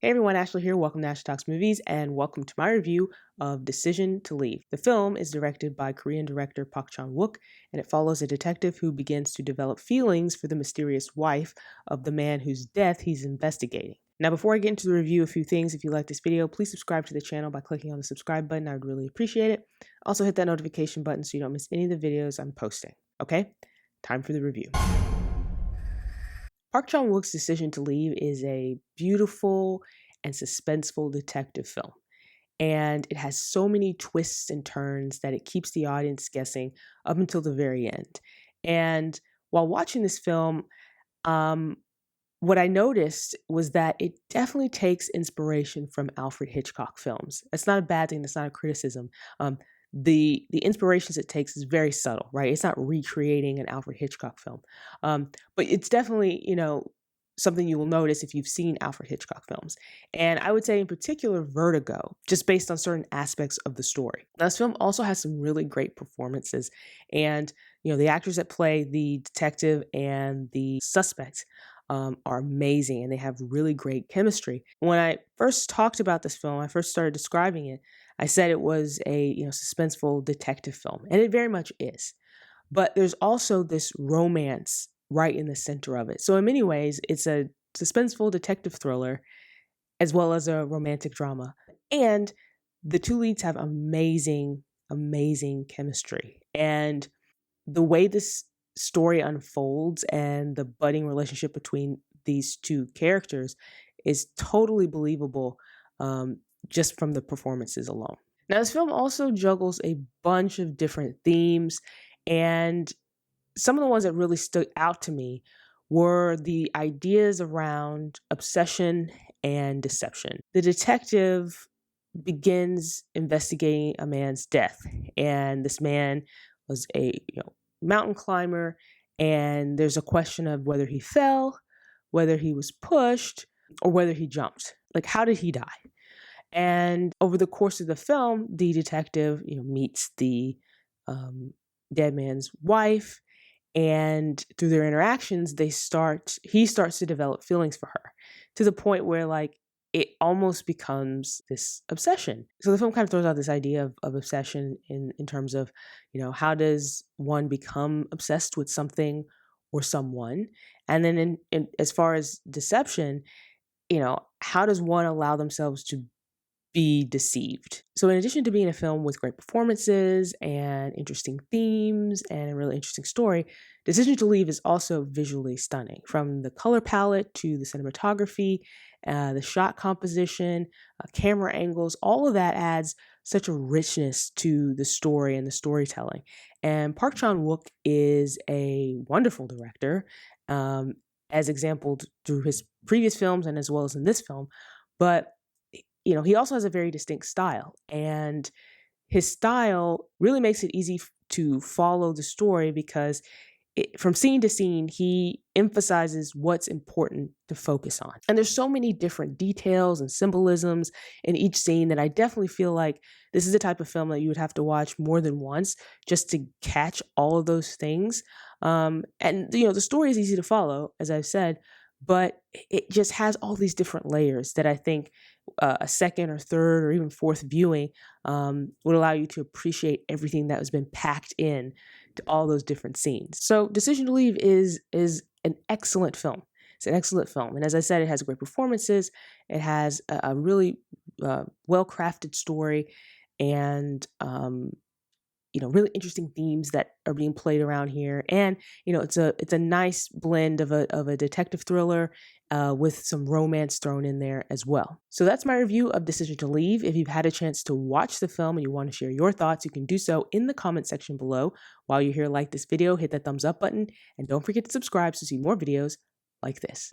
Hey everyone, Ashley here. Welcome to Ashley Talks Movies, and welcome to my review of Decision to Leave. The film is directed by Korean director Park Chan-wook, and it follows a detective who begins to develop feelings for the mysterious wife of the man whose death he's investigating. Now, before I get into the review, a few things. If you like this video, please subscribe to the channel by clicking on the subscribe button. I would really appreciate it. Also, hit that notification button so you don't miss any of the videos I'm posting. Okay, time for the review. Park Chan-wook's Decision to Leave is a beautiful and suspenseful detective film. And it has so many twists and turns that it keeps the audience guessing up until the very end. And while watching this film, what I noticed was that it definitely takes inspiration from Alfred Hitchcock films. That's not a bad thing. That's not a criticism. The inspirations it takes is very subtle, right? It's not recreating an Alfred Hitchcock film, but it's definitely something you will notice if you've seen Alfred Hitchcock films. And I would say in particular Vertigo, just based on certain aspects of the story. Now, this film also has some really great performances, and the actors that play the detective and the suspect are amazing, and they have really great chemistry. When I first talked about this film, I first started describing it, I said it was a suspenseful detective film, and it very much is. But there's also this romance right in the center of it. So in many ways, it's a suspenseful detective thriller as well as a romantic drama. And the two leads have amazing, amazing chemistry. And the way this story unfolds and the budding relationship between these two characters is totally believable just from the performances alone. Now, this film also juggles a bunch of different themes, and some of the ones that really stood out to me were the ideas around obsession and deception. The detective begins investigating a man's death, and this man was a mountain climber, and there's a question of whether he fell, whether he was pushed, or whether he jumped. Like, how did he die? And over the course of the film, the detective meets the dead man's wife, and through their interactions, he starts to develop feelings for her, to the point where it almost becomes this obsession. So the film kind of throws out this idea of obsession in terms of, how does one become obsessed with something or someone? And then as far as deception, how does one allow themselves to be deceived? So in addition to being a film with great performances and interesting themes and a really interesting story, Decision to Leave is also visually stunning. From the color palette to the cinematography, the shot composition, camera angles, all of that adds such a richness to the story and the storytelling. And Park Chan-wook is a wonderful director, as exampled through his previous films and as well as in this film. But he also has a very distinct style, and his style really makes it easy to follow the story because from scene to scene, he emphasizes what's important to focus on. And there's so many different details and symbolisms in each scene that I definitely feel like this is the type of film that you would have to watch more than once just to catch all of those things. And the story is easy to follow, as I've said, but it just has all these different layers that I think a second or third or even fourth viewing would allow you to appreciate everything that has been packed in to all those different scenes. So Decision to Leave is an excellent film. It's an excellent film. And as I said, it has great performances. It has a really well-crafted story, and really interesting themes that are being played around here. And it's a nice blend of a detective thriller with some romance thrown in there as well. So that's my review of Decision to Leave. If you've had a chance to watch the film and you want to share your thoughts, you can do so in the comment section below. While you're here, like this video, hit that thumbs up button, and don't forget to subscribe to see more videos like this.